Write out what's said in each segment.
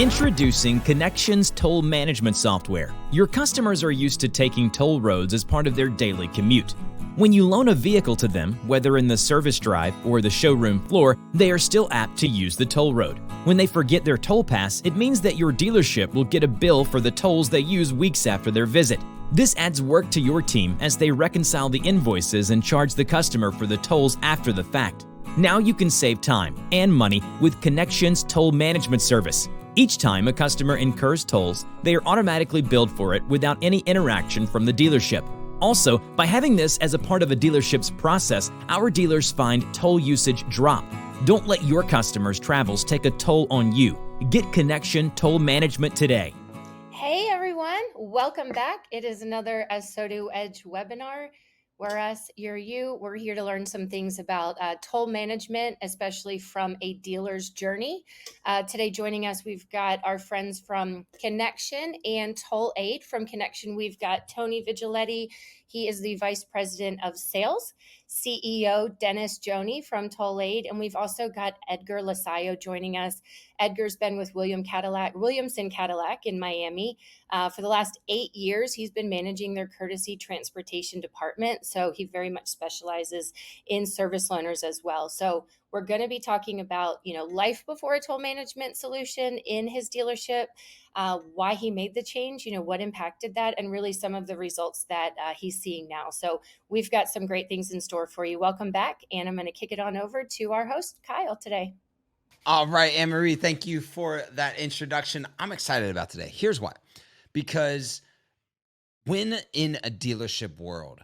Introducing Connexion's toll management software. Your customers are used to taking toll roads as part of their daily commute. When you loan a vehicle to them, whether in the service drive or the showroom floor, they are still apt to use the toll road. When they forget their toll pass, it means that your dealership will get a bill for the tolls they use weeks after their visit. This adds work to your team as they reconcile the invoices and charge the customer for the tolls after the fact. Now you can save time and money with Connexion's toll management service. Each time a customer incurs tolls, they are automatically billed for it without any interaction from the dealership. Also, by having this as a part of a dealership's process, our dealers find toll usage drop. Don't let your customers' travels take a toll on you. Get Connexion Toll Management today. Hey everyone, welcome back. It is another ASOTU Edge Webinar. We're us, you're you. We're here to learn some things about toll management, especially from a dealer's journey. Today joining us, we've got our friends from Connexion and TollAid. From Connexion, we've got Tony Vigiletti. He is the Vice President of Sales. CEO Dennis Joni from TollAid, and we've also got Edgar Lasayo joining us. Edgar's been with Williamson Cadillac in Miami for the last 8 years. He's been managing their courtesy transportation department, so he very much specializes in service loaners as well. So we're going to be talking about, life before a toll management solution in his dealership, why he made the change, what impacted that, and really some of the results that he's seeing now. So we've got some great things in store for you. Welcome back, and I'm going to kick it on over to our host, Kyle, today. All right, Anne-Marie, thank you for that introduction. I'm excited about today. Here's why. Because when in a dealership world,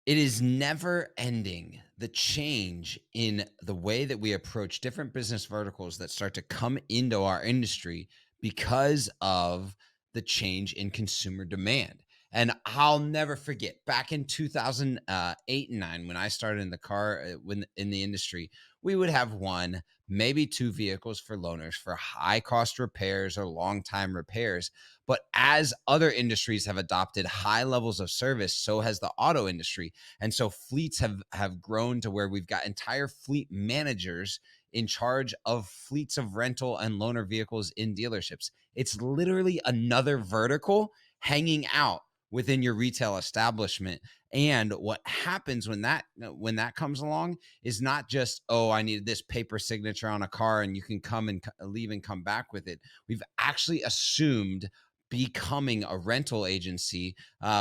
it is never ending, the change in the way that we approach different business verticals that start to come into our industry because of the change in consumer demand. And I'll never forget back in 2008 and 9, when I started in the car, in the industry, we would have one, maybe two vehicles for loaners for high cost repairs or long time repairs. But as other industries have adopted high levels of service, so has the auto industry. And so fleets have grown to where we've got entire fleet managers in charge of fleets of rental and loaner vehicles in dealerships. It's literally another vertical hanging out within your retail establishment. And what happens when that comes along is not just, oh, I needed this paper signature on a car and you can come and leave and come back with it. We've actually assumed becoming a rental agency,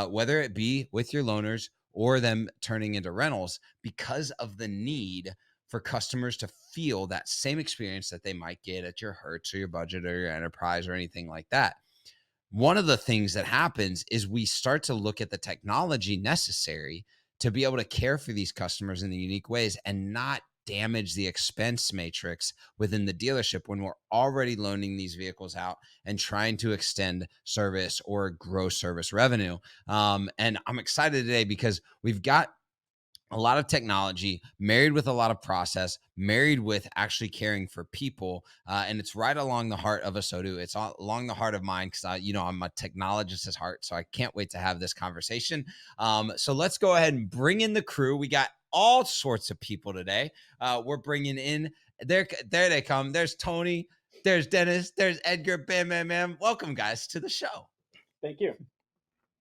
whether it be with your loaners or them turning into rentals, because of the need for customers to feel that same experience that they might get at your Hertz or your Budget or your Enterprise or anything like that. One of the things that happens is we start to look at the technology necessary to be able to care for these customers in the unique ways and not damage the expense matrix within the dealership when we're already loaning these vehicles out and trying to extend service or grow service revenue. And I'm excited today because we've got a lot of technology married with a lot of process, married with actually caring for people. And it's right along the heart of ASOTU. It's along the heart of mine because I'm a technologist at heart. So I can't wait to have this conversation. So let's go ahead and bring in the crew. We got all sorts of people today. We're bringing in, there they come. There's Tony, there's Dennis, there's Edgar, bam, bam, bam. Welcome guys to the show. Thank you.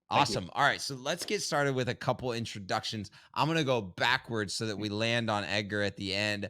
Awesome. All right. So let's get started with a couple introductions. I'm going to go backwards so that we land on Edgar at the end.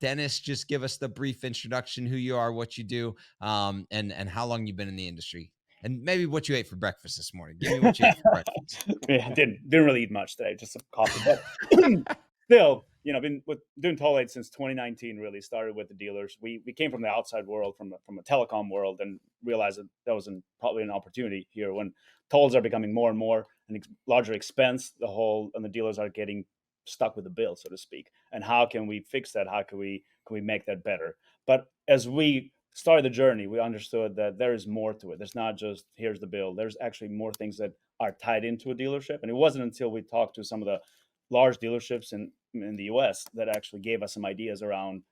Dennis, just give us the brief introduction, who you are, what you do, and how long you've been in the industry, and maybe what you ate for breakfast this morning. Give me what you ate for breakfast. I didn't really eat much today, just some coffee. But still, been doing TollAid since 2019, really started with the dealers. We came from the outside world, from a telecom world, and realized that there was probably an opportunity here when tolls are becoming more and more an larger expense, and the dealers are getting stuck with the bill, so to speak. And how can we fix that? How can we make that better? But as we started the journey, we understood that there is more to it. There's not just, here's the bill. There's actually more things that are tied into a dealership. And it wasn't until we talked to some of the large dealerships in the US that actually gave us some ideas around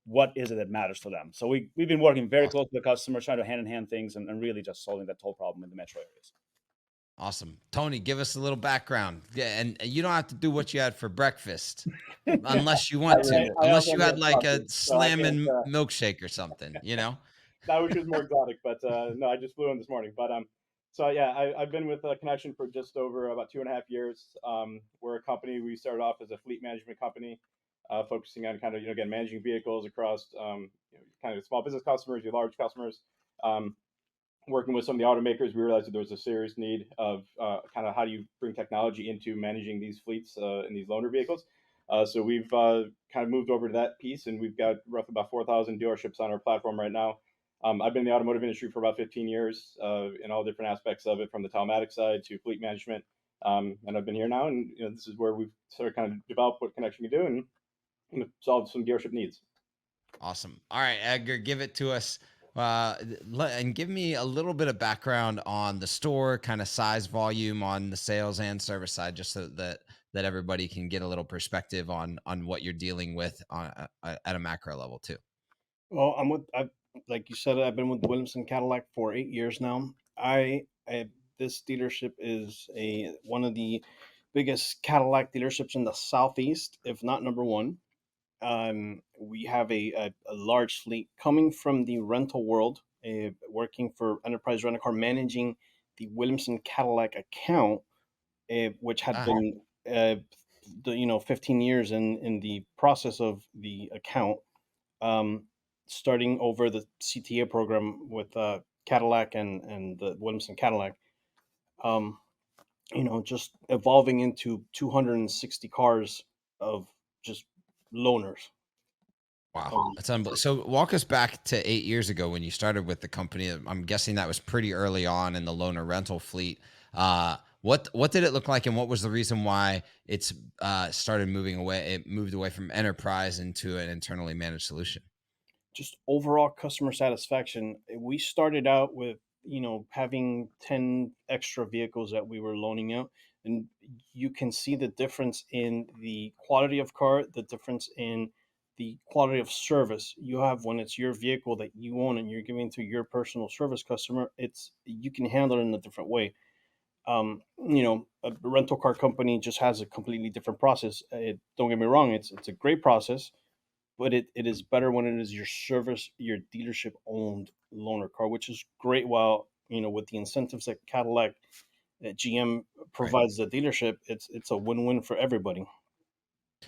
what is it that matters to them. So we've been working very close with the customers, trying to hand in hand things and really just solving that toll problem in the metro areas. Awesome. Tony, give us a little background. Yeah, and you don't have to do what you had for breakfast unless you want to. Unless you had like a slamming milkshake or something, I wish it was more exotic, but no, I just flew in this morning. But so yeah, I've been with Connexion for just over about 2.5 years. We're a company. We started off as a fleet management company, focusing on kind of again managing vehicles across kind of small business customers, your large customers. Working with some of the automakers, we realized that there was a serious need of kind of how do you bring technology into managing these fleets and these loaner vehicles. So we've kind of moved over to that piece, and we've got roughly about 4,000 dealerships on our platform right now. I've been in the automotive industry for about 15 years in all different aspects of it, from the telematics side to fleet management. And I've been here now, and this is where we've sort of kind of developed what Connexion can do and solve some dealership needs. Awesome. All right, Edgar, give it to us. And give me a little bit of background on the store, kind of size, volume on the sales and service side, just so that everybody can get a little perspective on what you're dealing with at a macro level too. Well, like you said, I've been with Williamson Cadillac for 8 years now. This dealership is one of the biggest Cadillac dealerships in the Southeast, if not number one. We have a large fleet coming from the rental world, working for Enterprise Rent a Car, managing the Williamson Cadillac account, which had been 15 years in the process of the account, starting over the CTA program with Cadillac and the Williamson Cadillac. Just evolving into 260 cars of just loaners. Wow, that's unbelievable. So walk us back to 8 years ago when you started with the company. I'm guessing that was pretty early on in the loaner rental fleet. What did it look like, and what was the reason why it's started moving away? It moved away from enterprise into an internally managed solution. Just overall customer satisfaction. We started out with having 10 extra vehicles that we were loaning out, and you can see the difference in the quality of car, the difference in the quality of service you have when it's your vehicle that you own and you're giving to your personal service customer. You can handle it in a different way. A rental car company just has a completely different process. Don't get me wrong, it's a great process, but it is better when it is your dealership owned loaner car, which is great. While with the incentives that Cadillac, that GM provides the dealership, it's a win-win for everybody.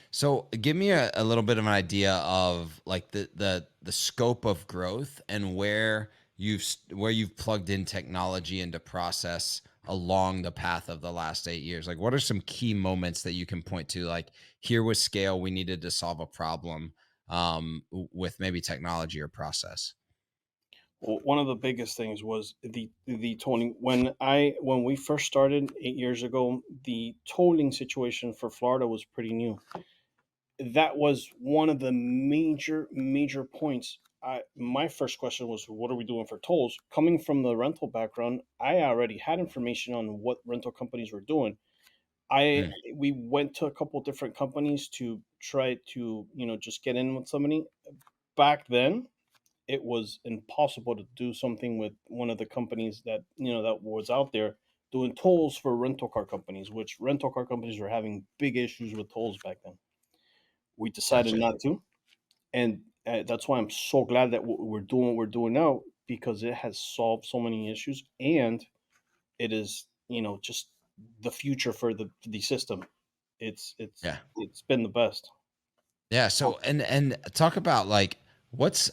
So give me a little bit of an idea of like the scope of growth and where you've plugged in technology into process along the path of the last 8 years. Like, what are some key moments that you can point to? Like, here was scale, we needed to solve a problem with maybe technology or process. Well, one of the biggest things was the tolling. When we first started 8 years ago, the tolling situation for Florida was pretty new. That was one of the major points. My first question was, what are we doing for tolls? Coming from the rental background, I already had information on what rental companies were doing. We went to a couple different companies to try to just get in with somebody. Back then, it was impossible to do something with one of the companies that that was out there doing tolls for rental car companies, which rental car companies were having big issues with tolls back then. We decided not to, and that's why I'm so glad that we're doing what we're doing now, because it has solved so many issues, and it is just the future for the system. It's been the best. Yeah. So and talk about like what's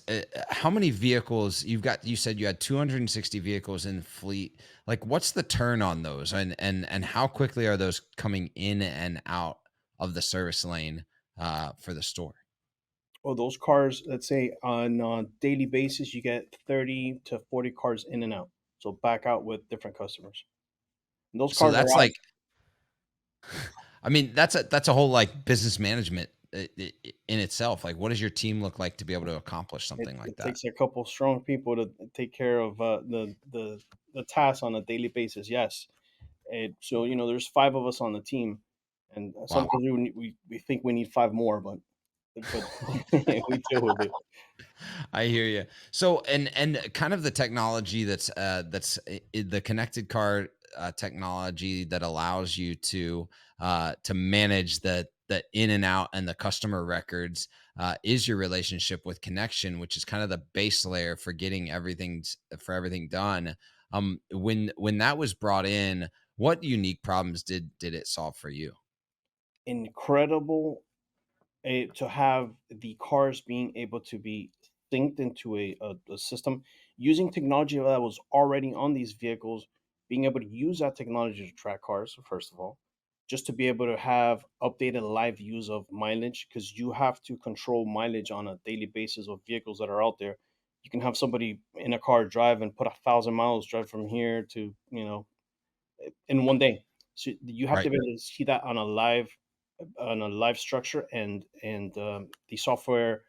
how many vehicles you've got. You said you had 260 vehicles in fleet. Like, what's the turn on those, and how quickly are those coming in and out of the service lane for the store? Well, those cars, let's say on a daily basis, you get 30 to 40 cars in and out. So back out with different customers. And those So cars that's are like, I mean, that's a whole like business management in itself. Like, what does your team look like to be able to accomplish something like that? It takes a couple strong people to take care of the tasks on a daily basis. Yes. So there's 5 of us on the team, and sometimes we think we need 5 more, but we deal with it. I hear you. So, and kind of the technology that's the connected car technology that allows you to manage the the in and out and the customer records is your relationship with Connexion, which is kind of the base layer for getting everything done. When that was brought in, what unique problems did it solve for you? Incredible to have the cars being able to be synced into a system using technology that was already on these vehicles, being able to use that technology to track cars, first of all, just to be able to have updated live views of mileage, because you have to control mileage on a daily basis of vehicles that are out there. You can have somebody in a car drive and put 1,000 miles, drive from here to, in one day. So you have Right. to be able to see that on a live structure, and the software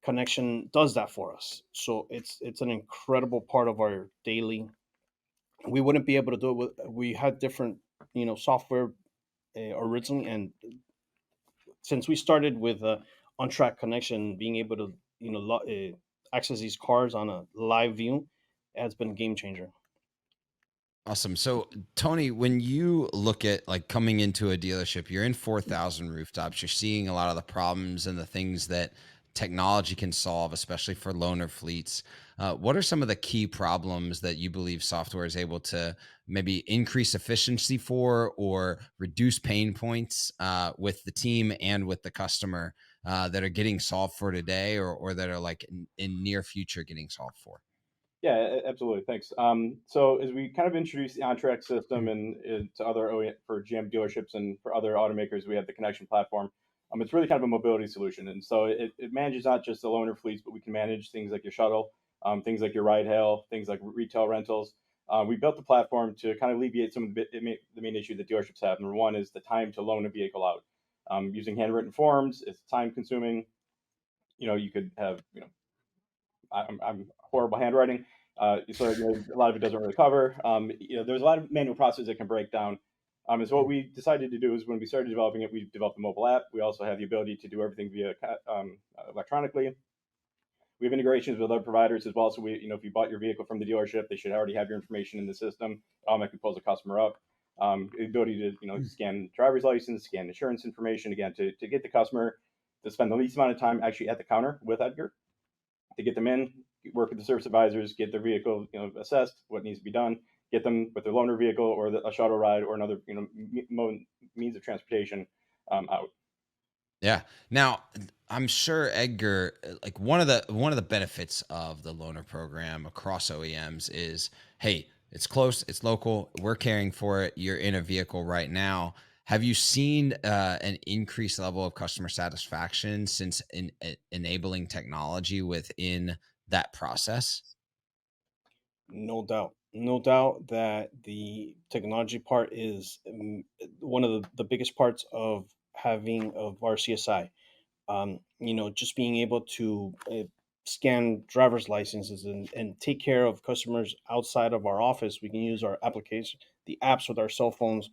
connection does that for us. So it's an incredible part of our daily. We wouldn't be able to do it with, we had different software originally, and since we started with on track connection, being able to access these cars on a live view has been a game changer. Awesome. So, Tony, when you look at like coming into a dealership, you're in 4,000 rooftops, you're seeing a lot of the problems and the things that technology can solve, especially for loaner fleets. What are some of the key problems that you believe software is able to maybe increase efficiency for or reduce pain points with the team and with the customer that are getting solved for today, or that are like in near future getting solved for? Yeah, absolutely. Thanks. So as we kind of introduce the on-track system and to other for GM dealerships and for other automakers, we have the Connexion platform. It's really kind of a mobility solution, and so it manages not just the loaner fleets, but we can manage things like your shuttle, things like your ride hail, things like retail rentals. We built the platform to kind of alleviate some of the main issue that dealerships have. Number one is the time to loan a vehicle out. Using handwritten forms, it's time consuming. You could have I'm horrible handwriting, so a lot of it doesn't really cover. There's a lot of manual processes that can break down. And so what we decided to do is when we started developing it, we developed a mobile app. We also have the ability to do everything via electronically. We have integrations with other providers as well. So if you bought your vehicle from the dealership, they should already have your information in the system. It automatically pulls the customer up. The ability to scan driver's license, scan insurance information, again to get the customer to spend the least amount of time actually at the counter with Edgar, to get them in, work with the service advisors, get their vehicle assessed, what needs to be done, get them with their loaner vehicle or a shuttle ride or another means of transportation out. Yeah. Now, I'm sure Edgar, like one of the benefits of the loaner program across OEMs is, hey, it's close, it's local, we're caring for it. You're in a vehicle right now. Have you seen an increased level of customer satisfaction since enabling technology within that process? No doubt. No doubt that the technology part is one of the biggest parts of having of our CSI. Just being able to scan driver's licenses and take care of customers outside of our office. We can use our application, the apps with our cell phones.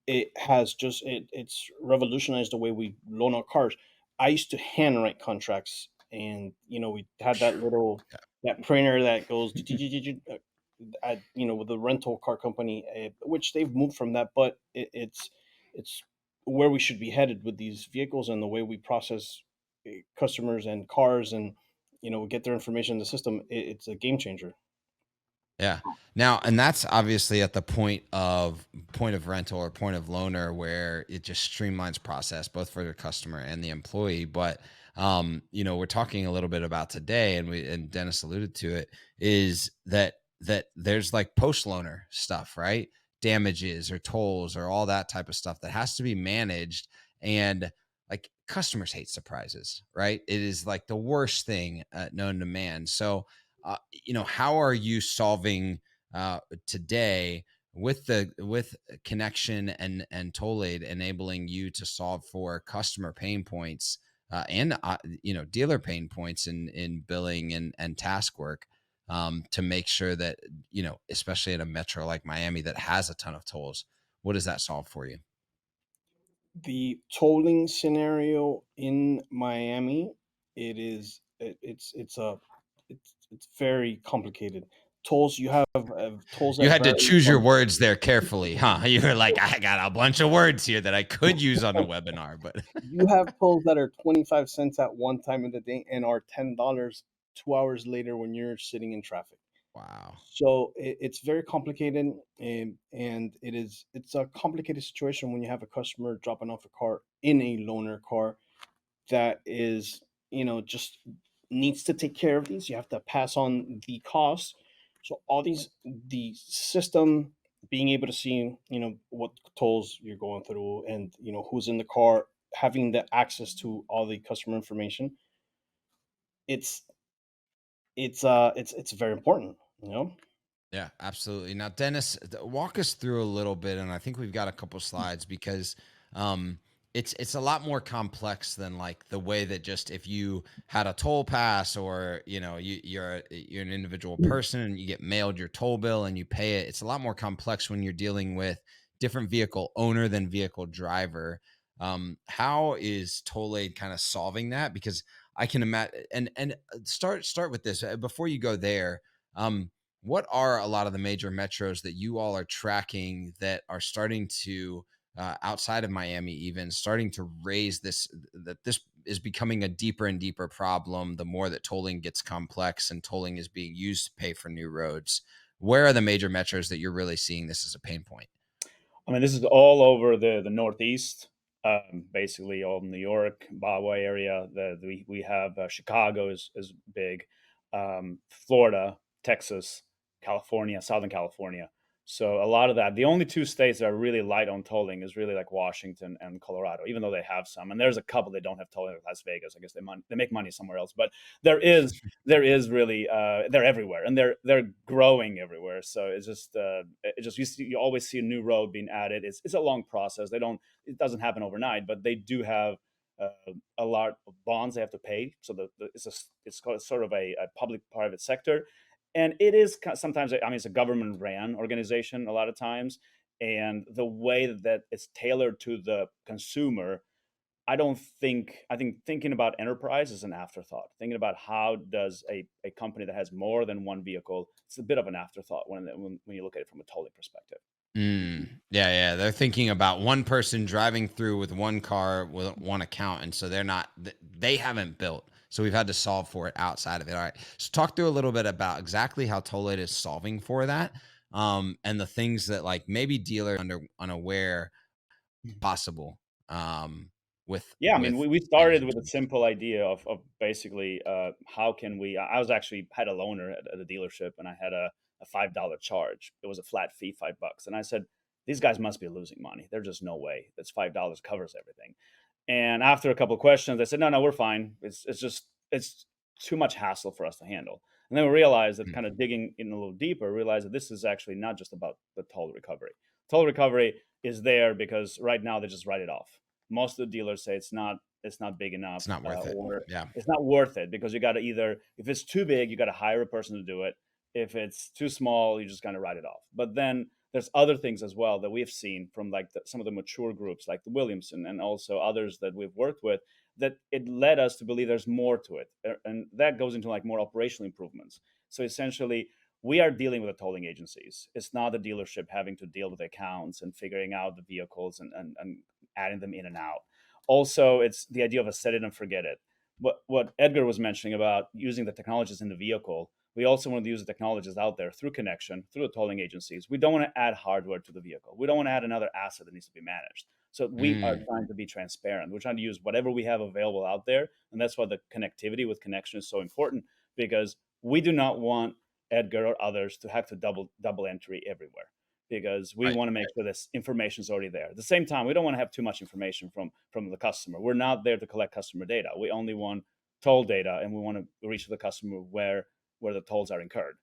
It's revolutionized the way we loan out cars. I used to handwrite contracts, and we had that little that printer that goes with the rental car company, which they've moved from that, but it's where we should be headed with these vehicles and the way we process customers and cars, and get their information in the system. It's a game changer. Yeah. Now, and that's obviously at the point of rental or point of loaner where it just streamlines process both for the customer and the employee. But we're talking a little bit about today, and Dennis alluded to it, is that there's like post loaner stuff, right? Damages or tolls or all that type of stuff that has to be managed. And like customers hate surprises, right? It is like the worst thing known to man. So how are you solving today with Connexion and TollAid enabling you to solve for customer pain points and dealer pain points in billing and task work to make sure that especially in a metro like Miami that has a ton of tolls, what does that solve for you? The tolling scenario in Miami, it's very complicated. tolls. You have tolls You that had to vary choose your from words there carefully, huh? You were like, I got a bunch of words here that I could use on a webinar, but you have tolls that are 25 cents at one time of the day and are $10 2 hours later when you're sitting in traffic. wow. So it's very complicated, and it's a complicated situation when you have a customer dropping off a car in a loaner car that is, just needs to take care of these. You have to pass on the costs. So all the system being able to see, what tolls you're going through, and who's in the car, having the access to all the customer information. It's it's very important, Yeah, absolutely. Now, Dennis, walk us through a little bit, and I think we've got a couple slides because it's a lot more complex than like the way that just if you had a toll pass or you're an individual person and you get mailed your toll bill and you pay it. It's a lot more complex when you're dealing with different vehicle owner than vehicle driver. How is TollAid kind of solving that? Because I can imagine, and start with this before you go there. What are a lot of the major metros that you all are tracking that are starting to, outside of Miami, even starting to raise that this is becoming a deeper and deeper problem the more that tolling gets complex and tolling is being used to pay for new roads? Where are the major metros that you're really seeing this as a pain point? I mean, this is all over the Northeast, basically all New York, Bahaway area. We have Chicago is big, Florida, Texas, California, Southern California. So a lot of that. The only two states that are really light on tolling is really like Washington and Colorado, even though they have some. And there's a couple that don't have tolling, like Las Vegas. I guess they make money somewhere else. But there is really they're everywhere, and they're growing everywhere. So it's just you always see a new road being added. It's a long process. It doesn't happen overnight, but they do have uh, a lot of bonds they have to pay. So it's called sort of a public private sector, and it is sometimes, I mean, it's a government ran organization a lot of times, and the way that it's tailored to the consumer, I think thinking about enterprise is an afterthought. Thinking about how does a company that has more than one vehicle, it's a bit of an afterthought when you look at it from a tolling perspective. Yeah. They're thinking about one person driving through with one car with one account. And so they haven't built. So we've had to solve for it outside of it. All right. So talk through a little bit about exactly how TollAid is solving for that. And the things that like maybe dealers unaware possible. Yeah, I mean, we started with a managing. simple idea of basically how can we. I was actually had a loaner at a dealership, and I had a $5 charge. It was a flat fee, $5, and I said, these guys must be losing money. There's just no way that's $5 covers everything. And after a couple of questions, they said, no, we're fine. It's too much hassle for us to handle. And then we realized that, kind of digging in a little deeper, realized that this is actually not just about the toll recovery. Toll recovery is there because right now they just write it off. Most of the dealers say it's not big enough, It's not worth it. or Yeah. it's not worth it because you got to either, if it's too big, you got to hire a person to do it. If it's too small, you just kind of write it off. But then there's other things as well that we've seen from like some of the mature groups like the Williamson and also others that we've worked with, that it led us to believe there's more to it. And that goes into like more operational improvements. So essentially, we are dealing with the tolling agencies. It's not the dealership having to deal with accounts and figuring out the vehicles and adding them in and out. Also, it's the idea of a set it and forget it. What Edgar was mentioning about using the technologies in the vehicle, we also want to use the technologies out there through connection, through the tolling agencies. We don't want to add hardware to the vehicle. We don't want to add another asset that needs to be managed. So we are trying to be transparent. We're trying to use whatever we have available out there. And that's why the connectivity with connection is so important, because we do not want Edgar or others to have to double entry everywhere, because we Right. want to make sure this information is already there. At the same time, we don't want to have too much information from the customer. We're not there to collect customer data. We only want toll data, and we want to reach the customer where the tolls are incurred.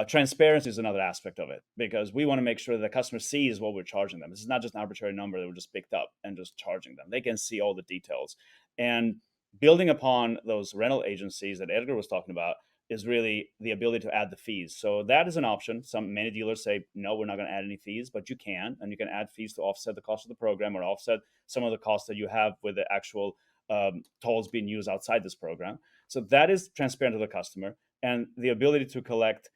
Transparency is another aspect of it, because we want to make sure the customer sees what we're charging them. This is not just an arbitrary number that we just picked up and just charging them. They can see all the details. And building upon those rental agencies that Edgar was talking about is really the ability to add the fees. So that is an option. Many dealers say, no, we're not going to add any fees, but you can, and you can add fees to offset the cost of the program or offset some of the costs that you have with the actual tolls being used outside this program. So that is transparent to the customer, and the ability to collect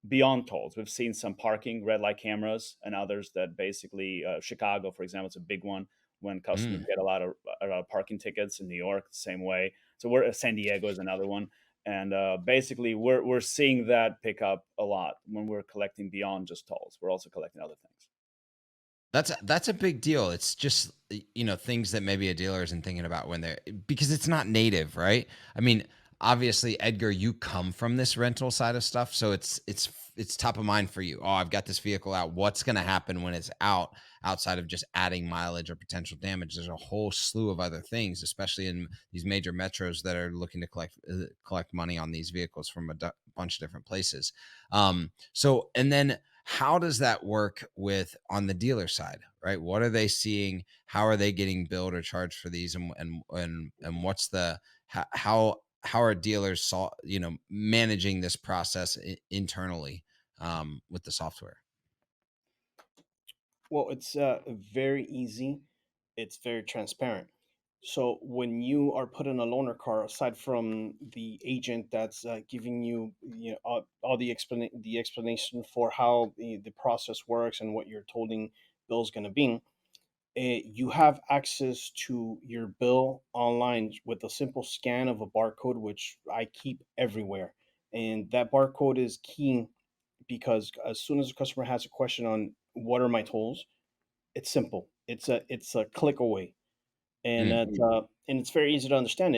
beyond tolls. We've seen some parking red light cameras and others that basically, Chicago, for example, it's a big one when customers Mm. get a lot of parking tickets. In New York, the same way. So San Diego is another one. And basically, we're seeing that pick up a lot when we're collecting beyond just tolls. We're also collecting other things. That's a big deal. It's just, things that maybe a dealer isn't thinking about when they're, because it's not native, right? I mean, obviously, Edgar, you come from this rental side of stuff, so it's top of mind for you. Oh, I've got this vehicle out. What's going to happen when it's out, outside of just adding mileage or potential damage? There's a whole slew of other things, especially in these major metros that are looking to collect money on these vehicles from a bunch of different places. So, and then how does that work with on the dealer side, right? What are they seeing? How are they getting billed or charged for these? And what's the, how are dealers, managing this process internally, with the software? Well, it's very easy. It's very transparent. So when you are put in a loaner car, aside from the agent that's giving you, all the explanation for how the process works and what your tolling bill is going to be, you have access to your bill online with a simple scan of a barcode, which I keep everywhere. And that barcode is key because as soon as a customer has a question on what are my tolls, it's simple. It's a click away, and Mm. and it's very easy to understand.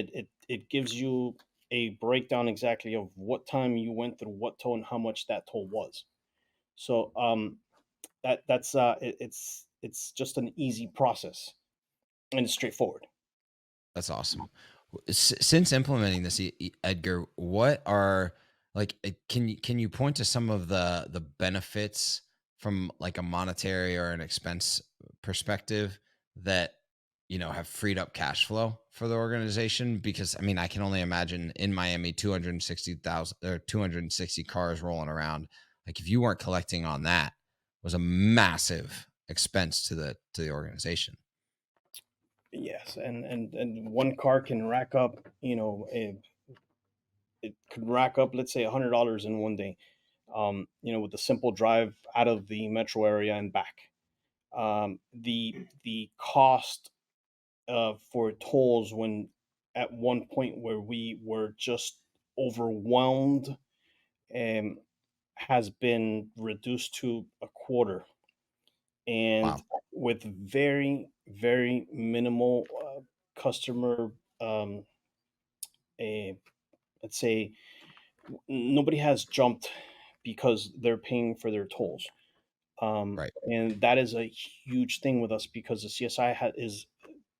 It gives you a breakdown exactly of what time you went through what toll and how much that toll was. So it's just an easy process and it's straightforward. That's awesome. Since implementing this, Edgar, what are can you point to some of the benefits from like a monetary or an expense perspective that have freed up cash flow for the organization? Because I mean, I can only imagine in Miami, 260,000 or 260 cars rolling around. Like if you weren't collecting on that, was a massive expense to the organization. Yes, and one car can rack up, it could rack up, let's say, $100 in one day. With a simple drive out of the metro area and back. The cost for tolls, when at one point where we were just overwhelmed, um, has been reduced to a quarter, and Wow. with very very minimal customer, um, a let's say, nobody has jumped because they're paying for their tolls. Right. And that is a huge thing with us because the CSI is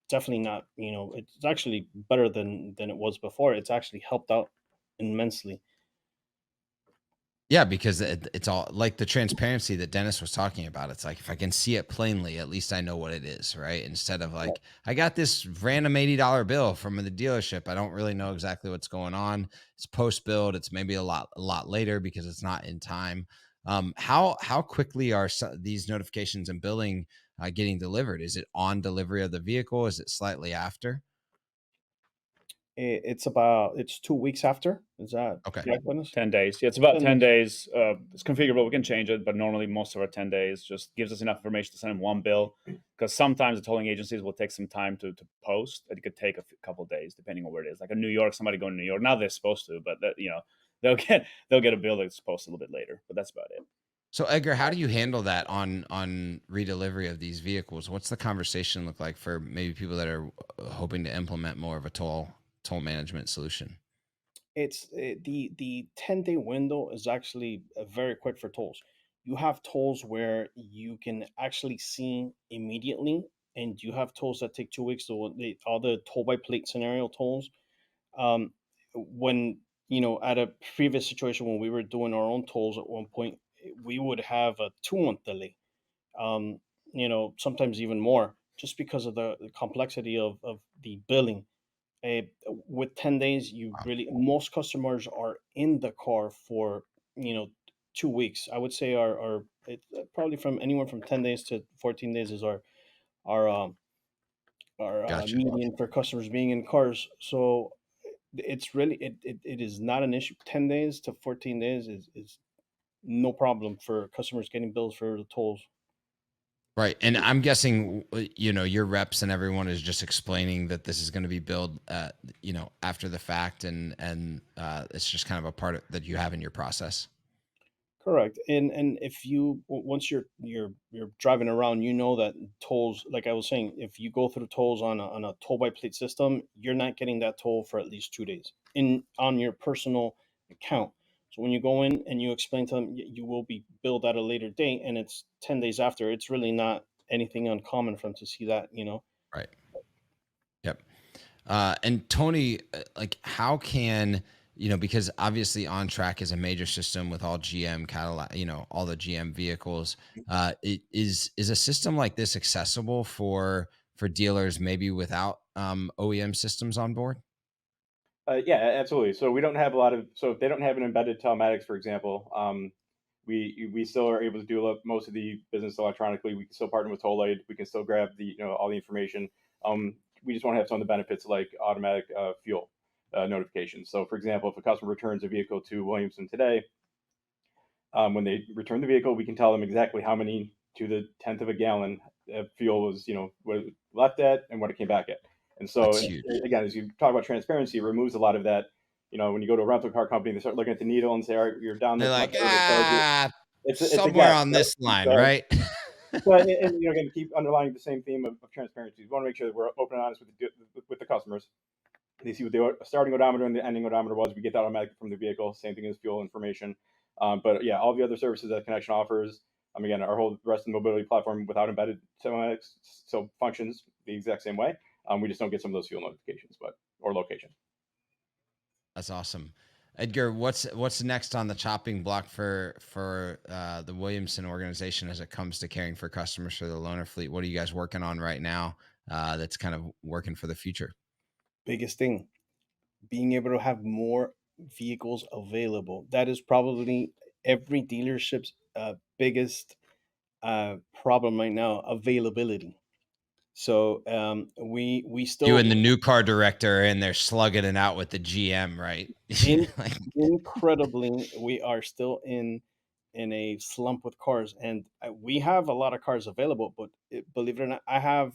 definitely not, it's actually better than it was before. It's actually helped out immensely. Yeah, because it's all like the transparency that Dennis was talking about. It's like if I can see it plainly, at least I know what it is, right? Instead of like, I got this random $80 bill from the dealership. I don't really know exactly what's going on. It's post build. It's maybe a lot later because it's not in time. How quickly are these notifications and billing getting delivered? Is it on delivery of the vehicle? Is it slightly after? It's 2 weeks after. Is that Okay. correct, Dennis? 10 days. Yeah, it's about 10 10 days. It's configurable. We can change it, but normally most of our 10 days just gives us enough information to send them one bill. Because sometimes the tolling agencies will take some time to post. It could take a couple days depending on where it is. Like in New York, somebody going to New York. Now they're supposed to, but they'll get a bill that's posted a little bit later. But that's about it. So Edgar, how do you handle that on redelivery of these vehicles? What's the conversation look like for maybe people that are hoping to implement more of a toll management solution? It's the 10-day window is actually very quick for tolls. You have tolls where you can actually see immediately, and you have tolls that take 2 weeks. So all the toll by plate scenario tolls, um, when at a previous situation when we were doing our own tolls at one point, we would have a 2 month delay. um, sometimes even more, just because of the complexity of the billing. uh, with 10 days, you Wow. really, most customers are in the car for, you know 2 weeks. I would say probably from anywhere from 10 days to 14 days is our um, our Gotcha. median for customers being in cars. So it's really, it is not an issue. 10 days to 14 days is no problem for customers getting bills for the tolls. Right. And I'm guessing, your reps and everyone is just explaining that this is going to be billed, after the fact, and it's just kind of a part that you have in your process. Correct. And if you once you're driving around, you know that tolls, like I was saying, if you go through tolls on a toll by plate system, you're not getting that toll for at least 2 days on your personal account. So when you go in and you explain to them you will be billed at a later date, and it's 10 days after, it's really not anything uncommon for them to see that, Right. Yep. And Tony, how can, because obviously OnTrack is a major system with all GM Cadillac, all the GM vehicles. Is a system like this accessible for dealers maybe without OEM systems on board? Yeah, absolutely. So we don't have so if they don't have an embedded telematics, for example, we still are able to do most of the business electronically. We can still partner with TollAid. We can still grab all the information. We just won't have some of the benefits like automatic fuel notifications. So for example, if a customer returns a vehicle to Williamson today, when they return the vehicle, we can tell them exactly how many to the 10th of a gallon fuel was, what it left at and what it came back at. And so again, as you talk about transparency, it removes a lot of that. When you go to a rental car company, they start looking at the needle and say, all right, you're down this much. It's somewhere on this line, right? But and again, keep underlying the same theme of transparency. We want to make sure that we're open and honest with the customers. They see what the starting odometer and the ending odometer was. We get that automatically from the vehicle. Same thing as fuel information. But yeah, all the other services that Connexion offers. Again, our whole rest of the mobility platform without embedded telematics still functions the exact same way. We just don't get some of those fuel notifications, or location. That's awesome. Edgar, what's next on the chopping block for the Williamson organization as it comes to caring for customers for the loaner fleet? What are you guys working on right now that's kind of working for the future? Biggest thing, being able to have more vehicles available. That is probably every dealership's biggest problem right now, availability. So we still, you and the new car director, and they're slugging it out with the GM, right? Incredibly, we are still in a slump with cars, and we have a lot of cars available, but believe it or not, I have,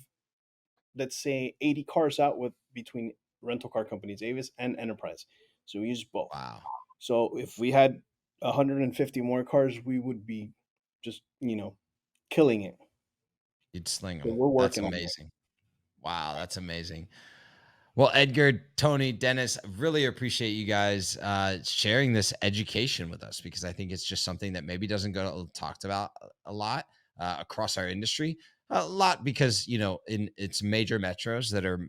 let's say, 80 cars out with between rental car companies, Avis and Enterprise. So we use both. Wow. So if we had 150 more cars, we would be just, killing it. You'd sling them. So we're working. That's amazing. Wow, that's amazing. Well, Edgar, Tony, Dennis, really appreciate you guys sharing this education with us, because I think it's just something that maybe doesn't go talked about a lot across our industry. A lot because, it's major metros that are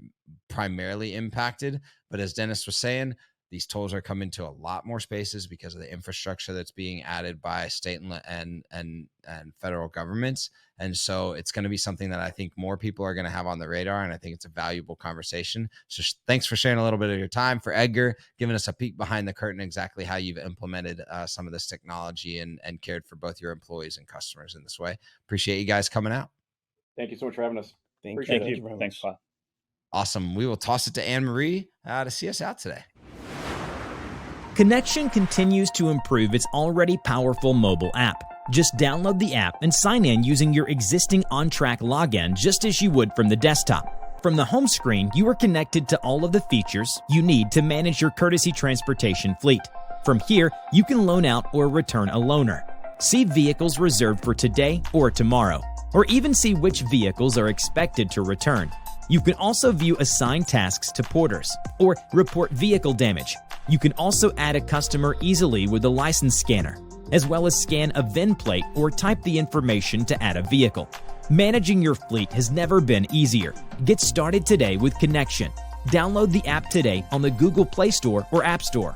primarily impacted. But as Dennis was saying, these tolls are coming to a lot more spaces because of the infrastructure that's being added by state and federal governments. And so it's going to be something that I think more people are going to have on the radar. And I think it's a valuable conversation. So thanks for sharing a little bit of your time. For Edgar, giving us a peek behind the curtain, exactly how you've implemented some of this technology and cared for both your employees and customers in this way. Appreciate you guys coming out. Thank you so much for having us. Thank you. Thanks, Paul. Awesome. We will toss it to Anne-Marie to see us out today. Connexion continues to improve its already powerful mobile app. Just download the app and sign in using your existing OnTrack login, just as you would from the desktop. From the home screen, you are connected to all of the features you need to manage your courtesy transportation fleet. From here, you can loan out or return a loaner, see vehicles reserved for today or tomorrow, or even see which vehicles are expected to return. You can also view assigned tasks to porters or report vehicle damage. You can also add a customer easily with the license scanner, as well as scan a VIN plate or type the information to add a vehicle. Managing your fleet has never been easier. Get started today with Connexion. Download the app today on the Google Play Store or App Store.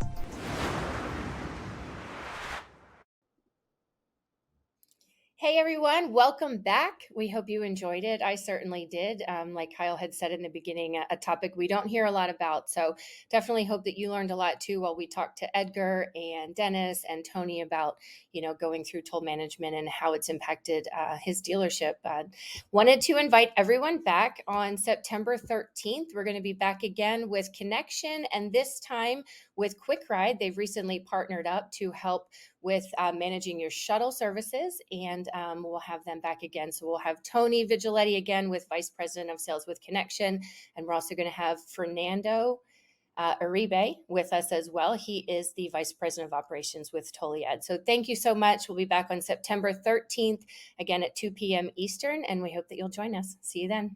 Hey everyone, welcome back. We hope you enjoyed it. I certainly did. Like Kyle had said in the beginning, a topic we don't hear a lot about. So definitely hope that you learned a lot too while we talked to Edgar and Dennis and Tony about, going through toll management and how it's impacted his dealership. Wanted to invite everyone back on September 13th. We're going to be back again with Connexion, and this time with Quick Ride. They've recently partnered up to help with managing your shuttle services, and we'll have them back again. So we'll have Tony Vigiletti again with Vice President of Sales with Connexion, and we're also going to have Fernando Uribe with us as well. He is the Vice President of Operations with TollAid. So thank you so much. We'll be back on September 13th, again at 2 p.m. Eastern, and we hope that you'll join us. See you then.